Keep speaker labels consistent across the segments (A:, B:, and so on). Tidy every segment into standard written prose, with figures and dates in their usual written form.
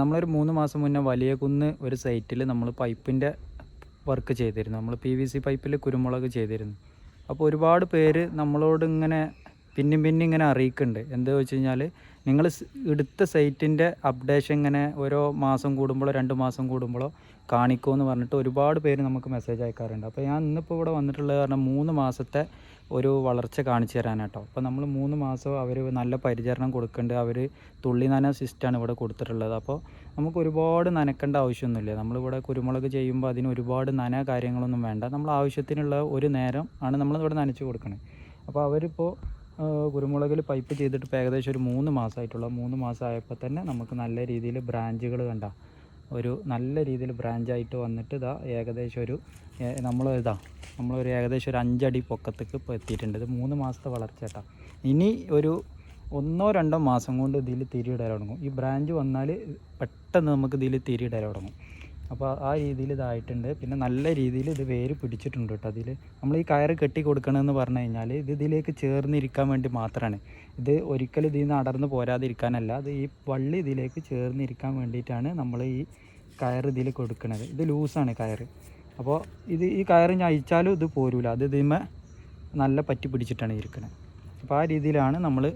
A: നമ്മളൊരു 3 മാസം മുന്നേ വലിയകുന്ന് ഒരു സൈറ്റിൽ നമ്മൾ പൈപ്പിൻ്റെ വർക്ക് ചെയ്തിരുന്നു. നമ്മൾ PVC പൈപ്പിൽ കുരുമുളക് ചെയ്തിരുന്നു. അപ്പോൾ ഒരുപാട് പേര് നമ്മളോട് ഇങ്ങനെ പിന്നെയും ഇങ്ങനെ അറിയിക്കുന്നുണ്ട്. എന്താണെന്ന് വെച്ച് കഴിഞ്ഞാൽ നിങ്ങൾ എടുത്ത സൈറ്റിൻ്റെ അപ്ഡേഷൻ ഇങ്ങനെ ഓരോ മാസം കൂടുമ്പോഴോ 2 മാസം കൂടുമ്പോഴോ കാണിക്കുമെന്ന് പറഞ്ഞിട്ട് ഒരുപാട് പേര് നമുക്ക് മെസ്സേജ് അയക്കാറുണ്ട്. അപ്പോൾ ഞാൻ ഇന്നിപ്പോൾ ഇവിടെ വന്നിട്ടുള്ളത് കാരണം 3 മാസത്തെ ഒരു വളർച്ച കാണിച്ചു തരാനാട്ടോ. അപ്പോൾ നമ്മൾ 3 മാസം അവർ നല്ല പരിചരണം കൊടുക്കുന്നുണ്ട്. അവർ തുള്ളി നന സിസ്റ്റമാണ് ഇവിടെ കൊടുത്തിട്ടുള്ളത്. അപ്പോൾ നമുക്ക് ഒരുപാട് നനക്കേണ്ട ആവശ്യമൊന്നുമില്ല. നമ്മളിവിടെ കുരുമുളക് ചെയ്യുമ്പോൾ അതിന് ഒരുപാട് കാര്യങ്ങളൊന്നും വേണ്ട. നമ്മൾ ആവശ്യത്തിനുള്ള ഒരു നേരം ആണ് നമ്മളിവിടെ നനച്ച് കൊടുക്കുന്നത്. അപ്പോൾ അവരിപ്പോൾ കുരുമുളകിൽ പൈപ്പ് ചെയ്തിട്ട് ഇപ്പോൾ ഏകദേശം ഒരു 3 മാസമായിട്ടുള്ള 3 മാസമായപ്പോൾ തന്നെ നമുക്ക് നല്ല രീതിയിൽ ബ്രാഞ്ചുകൾ കണ്ട ഒരു നല്ല രീതിയിൽ ബ്രാഞ്ചായിട്ട് വന്നിട്ട് ഏകദേശം ഒരു നമ്മളൊരു ഏകദേശം ഒരു 5 അടി പൊക്കത്തേക്ക് ഇപ്പോൾ എത്തിയിട്ടുണ്ട്. ഇത് 3 മാസത്തെ വളർച്ച കേട്ടോ. ഇനി ഒരു 1-2 മാസം കൊണ്ട് ഇതിൽ തിരിയിടാൻ തുടങ്ങും. ഈ ബ്രാഞ്ച് വന്നാൽ പെട്ടെന്ന് നമുക്ക് ഇതിൽ തിരിയിടാൻ തുടങ്ങും. അപ്പോൾ ആ രീതിയിൽ ഇതായിട്ടുണ്ട്. പിന്നെ നല്ല രീതിയിൽ ഇത് വേര് പിടിച്ചിട്ടുണ്ട് കേട്ടോ. അതിൽ നമ്മൾ ഈ കയറ് കെട്ടി കൊടുക്കണമെന്ന് പറഞ്ഞു കഴിഞ്ഞാൽ ഇത് ഇതിലേക്ക് ചേർന്നിരിക്കാൻ വേണ്ടി മാത്രമാണ്. ഇത് ഒരിക്കലും ഇതിൽ നിന്ന് അടർന്ന് പോരാതിരിക്കാനല്ല, അത് ഈ വള്ളി ഇതിലേക്ക് ചേർന്നിരിക്കാൻ വേണ്ടിയിട്ടാണ് നമ്മൾ ഈ കയറ് ഇതിൽ കൊടുക്കുന്നത്. ഇത് ലൂസാണ് കയറ്. അപ്പോൾ ഈ കയറ് ഞാൻ അയച്ചാലും ഇത് പോരൂല, അത് ഇതിന്മേൽ നല്ല പറ്റി പിടിച്ചിട്ടാണ് ഇരിക്കുന്നത്. അപ്പോൾ ആ രീതിയിലാണ് നമ്മൾ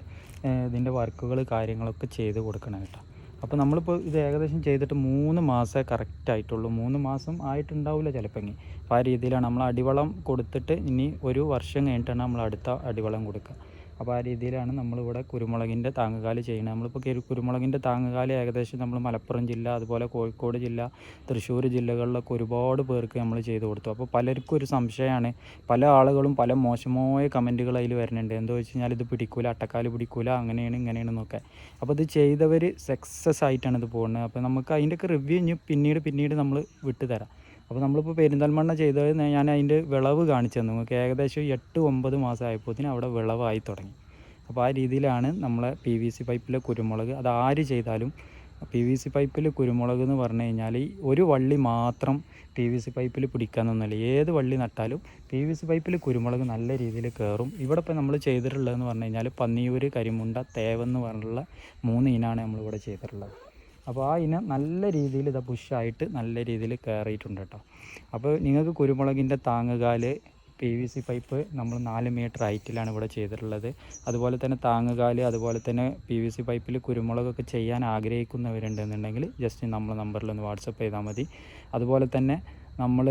A: ഇതിൻ്റെ വർക്കുകൾ കാര്യങ്ങളൊക്കെ ചെയ്ത് കൊടുക്കണം കേട്ടോ. അപ്പോൾ നമ്മളിപ്പോൾ ഇത് ഏകദേശം ചെയ്തിട്ട് 3 മാസമേ കറക്റ്റായിട്ടുള്ളൂ. 3 മാസം ആയിട്ടുണ്ടാവില്ല ചിലപ്പോൾ. അപ്പോൾ ആ രീതിയിലാണ് നമ്മൾ അടിവളം കൊടുത്തിട്ട് ഇനി ഒരു വർഷം കഴിഞ്ഞിട്ടാണ് നമ്മൾ അടുത്ത അടിവളം കൊടുക്കുക. അപ്പോൾ ആ രീതിയിലാണ് നമ്മളിവിടെ കുരുമുളകിൻ്റെ താങ്ങുകാല് ചെയ്യുന്നത്. നമ്മളിപ്പോൾ കുരുമുളകിൻ്റെ താങ്ങുകാല് ഏകദേശം നമ്മൾ മലപ്പുറം ജില്ല, അതുപോലെ കോഴിക്കോട് ജില്ല, തൃശ്ശൂർ ജില്ലകളിലൊക്കെ ഒരുപാട് പേർക്ക് നമ്മൾ ചെയ്ത് കൊടുത്തു. അപ്പോൾ പലർക്കും ഒരു സംശയമാണ്. പല ആളുകളും പല മോശമായ കമൻറ്റുകൾ അതിൽ വരുന്നുണ്ട്. എന്താ വെച്ച് കഴിഞ്ഞാൽ ഇത് പിടിക്കൂല, അട്ടക്കാല് പിടിക്കൂല, അങ്ങനെയാണ് ഇങ്ങനെയാണെന്നൊക്കെ. അപ്പോൾ ഇത് ചെയ്തവർ സക്സസ് ആയിട്ടാണ് ഇത് പോകുന്നത്. അപ്പോൾ നമുക്ക് അതിൻ്റെയൊക്കെ റിവ്യൂ ഇനി പിന്നീട് നമ്മൾ വിട്ടു തരാം. അപ്പോൾ നമ്മളിപ്പോൾ പെരിന്തൽമണ്ണ ചെയ്തത് ഞാൻ അതിൻ്റെ വിളവ് കാണിച്ചു തന്നു. നമുക്ക് ഏകദേശം 8-9 മാസം ആയപ്പോഴത്തേന് അവിടെ വിളവായി തുടങ്ങി. അപ്പോൾ ആ രീതിയിലാണ് നമ്മളെ PVC പൈപ്പിലെ കുരുമുളക്. അത് ആര് ചെയ്താലും PVC പൈപ്പിൽ കുരുമുളക് എന്ന് പറഞ്ഞു കഴിഞ്ഞാൽ ഒരു വള്ളി മാത്രം PVC പൈപ്പിൽ പിടിക്കാനൊന്നുമില്ല. ഏത് വള്ളി നട്ടാലും PVC പൈപ്പിൽ കുരുമുളക് നല്ല രീതിയിൽ കയറും. ഇവിടെ ഇപ്പോൾ നമ്മൾ ചെയ്തിട്ടുള്ളതെന്ന് പറഞ്ഞു കഴിഞ്ഞാൽ പന്നിയൂര്, കരിമുണ്ട, തേവെന്ന് പറഞ്ഞിട്ടുള്ള 3 ഇനമാണ് നമ്മളിവിടെ ചെയ്തിട്ടുള്ളത്. അപ്പോൾ ആ ഇനം നല്ല രീതിയിൽ പുഷായിട്ട് നല്ല രീതിയിൽ കയറിയിട്ടുണ്ട് കേട്ടോ. അപ്പോൾ നിങ്ങൾക്ക് കുരുമുളകിൻ്റെ താങ്ങുകാല് PVC പൈപ്പ് നമ്മൾ 4 മീറ്റർ ഹൈറ്റിലാണ് ഇവിടെ ചെയ്തിട്ടുള്ളത്. അതുപോലെ തന്നെ താങ്ങുകാല്, അതുപോലെ തന്നെ PVC പൈപ്പിൽ കുരുമുളകൊക്കെ ചെയ്യാൻ ആഗ്രഹിക്കുന്നവരുണ്ടെന്നുണ്ടെങ്കിൽ ജസ്റ്റ് നമ്മളെ നമ്പറിലൊന്ന് വാട്സപ്പ് ചെയ്താൽ മതി. അതുപോലെ തന്നെ നമ്മൾ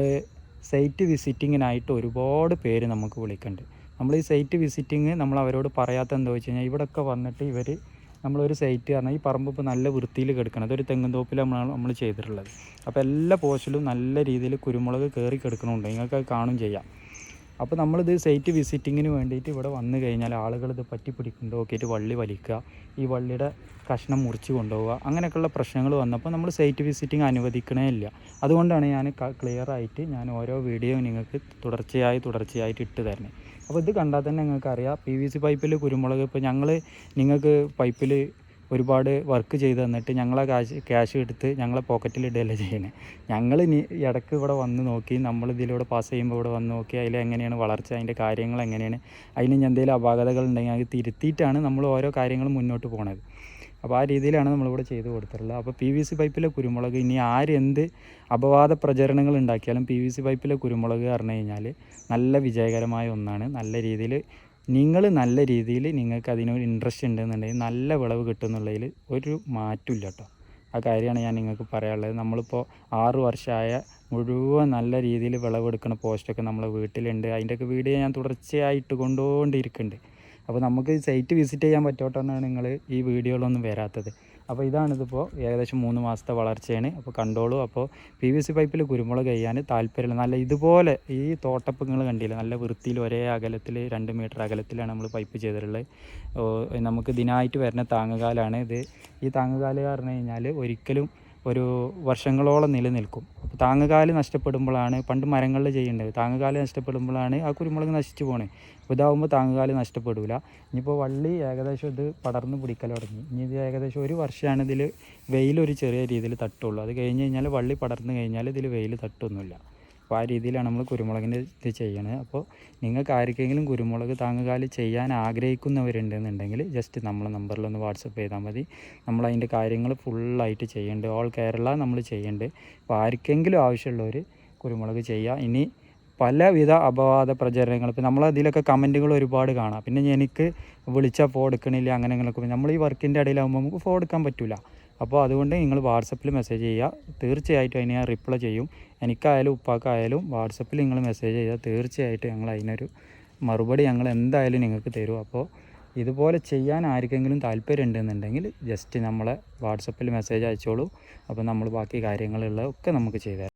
A: സൈറ്റ് വിസിറ്റിങ്ങിനായിട്ട് ഒരുപാട് പേര് നമുക്ക് വിളിക്കുന്നുണ്ട്. നമ്മൾ ഈ സൈറ്റ് വിസിറ്റിങ് നമ്മൾ അവരോട് പറയാത്ത എന്താ വെച്ച് കഴിഞ്ഞാൽ ഇവിടെയൊക്കെ വന്നിട്ട് നമ്മളൊരു സൈറ്റ് പറഞ്ഞാൽ ഈ പറമ്പ് ഇപ്പോൾ നല്ല വൃത്തിയിൽ കിടക്കണം. അതൊരു തെങ്ങും തോപ്പിൽ നമ്മൾ ചെയ്തിട്ടുള്ളത്. അപ്പോൾ എല്ലാ പോസ്റ്റിലും നല്ല രീതിയിൽ കുരുമുളക് കയറി കിടക്കണമുണ്ട്. നിങ്ങൾക്ക് അത് കാണും ചെയ്യാം. അപ്പോൾ നമ്മളിത് സൈറ്റ് വിസിറ്റിങ്ങിന് വേണ്ടിയിട്ട് ഇവിടെ വന്നു കഴിഞ്ഞാൽ ആളുകൾ ഇത് പറ്റി പിടിക്കുന്നുണ്ടോ നോക്കിയിട്ട് വള്ളി വലിക്കുക, ഈ വള്ളിയുടെ കഷ്ണം മുറിച്ച് കൊണ്ടുപോവുക, അങ്ങനെയൊക്കെയുള്ള പ്രശ്നങ്ങൾ വന്നപ്പോൾ നമ്മൾ സൈറ്റ് വിസിറ്റിംഗ് അനുവദിക്കണേ ഇല്ല. അതുകൊണ്ടാണ് ഞാൻ ക്ലിയറായിട്ട് ഞാൻ ഓരോ വീഡിയോ നിങ്ങൾക്ക് തുടർച്ചയായിട്ട് ഇട്ട് തരുന്നത്. അപ്പോൾ ഇത് കണ്ടാൽ തന്നെ നിങ്ങൾക്കറിയാം PVC പൈപ്പിൽ കുരുമുളക്. ഇപ്പോൾ നിങ്ങൾക്ക് പൈപ്പിൽ ഒരുപാട് വർക്ക് ചെയ്ത് തന്നിട്ട് ഞങ്ങളെ ക്യാഷ് എടുത്ത് ഞങ്ങളെ പോക്കറ്റിൽ ഇടുകയല്ല ചെയ്യണേ. ഞങ്ങൾ ഇടയ്ക്ക് ഇവിടെ വന്ന് നോക്കി, നമ്മളിതിലൂടെ പാസ് ചെയ്യുമ്പോൾ ഇവിടെ വന്ന് നോക്കി അതിലെങ്ങനെയാണ് വളർച്ച, അതിൻ്റെ കാര്യങ്ങൾ എങ്ങനെയാണ്, അതിന് എന്തെങ്കിലും അപാകതകൾ ഉണ്ടെങ്കിൽ അത് തിരുത്തിയിട്ടാണ് നമ്മൾ ഓരോ കാര്യങ്ങളും മുന്നോട്ട് പോണത്. അപ്പോൾ ആ രീതിയിലാണ് നമ്മളിവിടെ ചെയ്ത് കൊടുത്തിട്ടുള്ളത്. അപ്പോൾ PVC പൈപ്പിലെ കുരുമുളക് ഇനി ആരെന്ത് അപവാദ പ്രചരണങ്ങൾ ഉണ്ടാക്കിയാലും PVC പൈപ്പിലെ കുരുമുളക് പറഞ്ഞു കഴിഞ്ഞാൽ നല്ല വിജയകരമായ ഒന്നാണ്. നല്ല രീതിയിൽ നിങ്ങൾക്ക് അതിനൊരു ഇൻട്രസ്റ്റ് ഉണ്ടെന്നുണ്ടെങ്കിൽ നല്ല വിളവ് കിട്ടുമെന്നുള്ളതിൽ ഒരു മാറ്റമില്ല കേട്ടോ. ആ കാര്യമാണ് ഞാൻ നിങ്ങൾക്ക് പറയാനുള്ളത്. നമ്മളിപ്പോൾ 6 വർഷമായ മുഴുവൻ നല്ല രീതിയിൽ വിളവെടുക്കുന്ന പോസ്റ്റൊക്കെ നമ്മളെ വീട്ടിലുണ്ട്. അതിൻ്റെയൊക്കെ വീഡിയോ ഞാൻ തുടർച്ചയായിട്ട് കൊണ്ടുകൊണ്ടിരിക്കുന്നുണ്ട്. അപ്പോൾ നമുക്ക് സൈറ്റ് വിസിറ്റ് ചെയ്യാൻ പറ്റോട്ടെന്നാണ് നിങ്ങൾ ഈ വീഡിയോയിലൊന്നും വരാത്തത്. അപ്പോൾ ഇതാണിതിപ്പോൾ ഏകദേശം 3 മാസത്തെ വളർച്ചയാണ്. അപ്പോൾ കണ്ടോളൂ. അപ്പോൾ PVC പൈപ്പിൽ കുരുമുളക് ചെയ്യാൻ താല്പര്യമില്ല, നല്ല ഇതുപോലെ ഈ തോട്ടപ്പ് നിങ്ങൾ കണ്ടില്ല, നല്ല വൃത്തിയിൽ ഒരേ അകലത്തിൽ 2 മീറ്റർ അകലത്തിലാണ് നമ്മൾ പൈപ്പ് ചെയ്തിട്ടുള്ളത്. നമുക്ക് ഇതിനായിട്ട് വരുന്ന താങ്ങുകാലാണ് ഇത്. ഈ താങ്ങുകാല് പറഞ്ഞു കഴിഞ്ഞാൽ ഒരിക്കലും ഒരു വർഷങ്ങളോളം നിലനിൽക്കും. അപ്പോൾ താങ്ങുകാല് നഷ്ടപ്പെടുമ്പോഴാണ് പണ്ട് മരങ്ങളിൽ ചെയ്യേണ്ടത്. താങ്ങുകാല് നഷ്ടപ്പെടുമ്പോഴാണ് ആ കുരുമുളക് നശിച്ചു പോണേ. അപ്പോൾ ഇതാവുമ്പോൾ താങ്ങുകാല് നഷ്ടപ്പെടില്ല. ഇനിയിപ്പോൾ വള്ളി ഏകദേശം ഇത് പടർന്ന് പിടിക്കൽ തുടങ്ങി. ഇനി ഇത് ഏകദേശം 1 വർഷമാണ് ഇതിൽ വെയിലൊരു ചെറിയ രീതിയിൽ തട്ടുള്ളൂ. അത് കഴിഞ്ഞ് കഴിഞ്ഞാൽ വള്ളി പടർന്നു കഴിഞ്ഞാൽ ഇതിൽ വെയിൽ തട്ടൊന്നുമില്ല. അപ്പോൾ ആ രീതിയിലാണ് നമ്മൾ കുരുമുളകിൻ്റെ ഇത് ചെയ്യണത്. അപ്പോൾ നിങ്ങൾക്ക് ആർക്കെങ്കിലും കുരുമുളക് താങ്ങുകാലി ചെയ്യാൻ ആഗ്രഹിക്കുന്നവരുണ്ടെന്നുണ്ടെങ്കിൽ ജസ്റ്റ് നമ്മളെ നമ്പറിലൊന്ന് വാട്സപ്പ് ചെയ്താൽ മതി. നമ്മളതിൻ്റെ കാര്യങ്ങൾ ഫുള്ളായിട്ട് ചെയ്യുന്നുണ്ട്. ഓൾ കേരള നമ്മൾ ചെയ്യുന്നുണ്ട്. അപ്പോൾ ആർക്കെങ്കിലും ആവശ്യമുള്ളവർ കുരുമുളക് ചെയ്യുക. ഇനി പലവിധ അപവാദ പ്രചരണങ്ങൾ ഇപ്പോൾ നമ്മളതിലൊക്കെ കമൻറ്റുകൾ ഒരുപാട് കാണാം. പിന്നെ എനിക്ക് വിളിച്ചാൽ ഫോൺ എടുക്കണില്ല അങ്ങനെയൊക്കെ. നമ്മൾ ഈ വർക്കിൻ്റെ ഇടയിലാകുമ്പോൾ നമുക്ക് ഫോൺ എടുക്കാൻ പറ്റില്ല. അപ്പോൾ അതുകൊണ്ട് നിങ്ങൾ വാട്സപ്പിൽ മെസ്സേജ് ചെയ്യുക. തീർച്ചയായിട്ടും അതിന് ഞാൻ റിപ്ലൈ ചെയ്യും. എനിക്കായാലും ഉപ്പാക്കായാലും വാട്സപ്പിൽ നിങ്ങൾ മെസ്സേജ് ചെയ്യുക. തീർച്ചയായിട്ടും ഞങ്ങൾ അതിനൊരു മറുപടി ഞങ്ങൾ എന്തായാലും നിങ്ങൾക്ക് തരും. അപ്പോൾ ഇതുപോലെ ചെയ്യാൻ ആർക്കെങ്കിലും താല്പര്യം ഉണ്ടെന്നുണ്ടെങ്കിൽ ജസ്റ്റ് നമ്മളെ വാട്സപ്പിൽ മെസ്സേജ് അയച്ചോളൂ. അപ്പോൾ നമ്മൾ ബാക്കി കാര്യങ്ങളുള്ളതൊക്കെ നമുക്ക് ചെയ്തു തരാം.